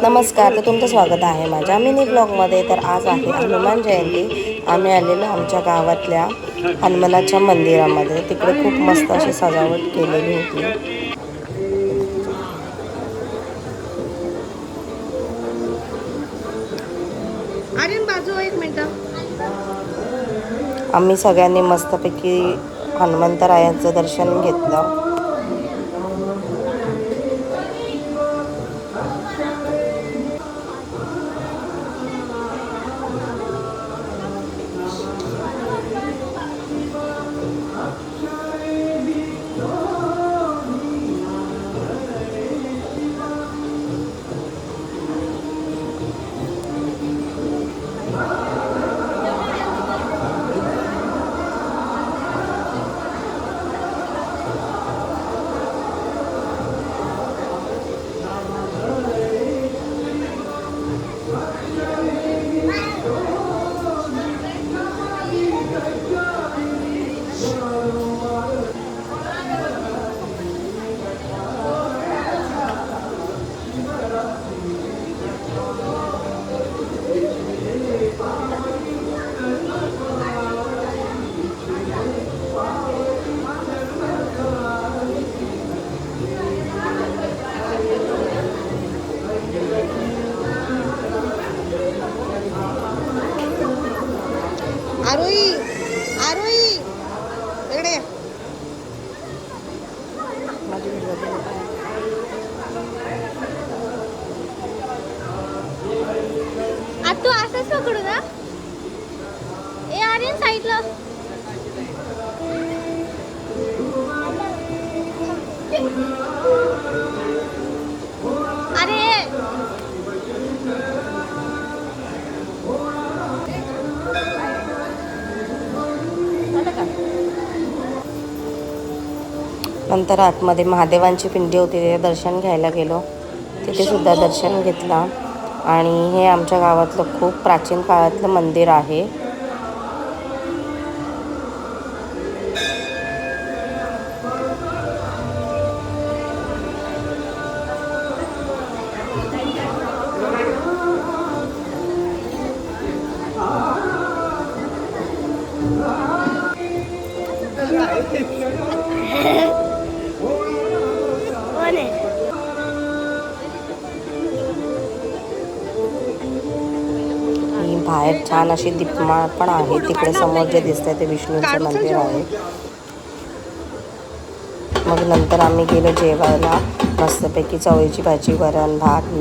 नमस्कार, तर तुमचं स्वागत आहे माझ्या मिनी ब्लॉगमध्ये. तर आज आहे हनुमान जयंती. आम्ही आलेलो आमच्या गावातल्या हनुमानाच्या मंदिरामध्ये. तिकडे खूप मस्त अशी सजावट केलेली होती. एक मिनिट. आम्ही सगळ्यांनी मस्तपैकी हनुमंतरायांचं दर्शन घेतलं. आरोही आरोही इकडे तू असंच पकडू ना. ए आर्यन साईडला. अरे नंतर आतमध्ये महादेवांची पिंडी होती, तिथे दर्शन घ्यायला गेलो. तिथे सुद्धा दर्शन घेतला. आणि हे आमच्या गावातलं खूप प्राचीन काळातलं मंदिर आहे. बाहेर छान अशी दीपमाळ पण आहे. तिकडे समोर जे दिसतंय ते विष्णूंचं मंदिर आहे. मग नंतर आम्ही गेलो जेवायला. मस्तपैकी चवळीची भाजी, वरण, भात,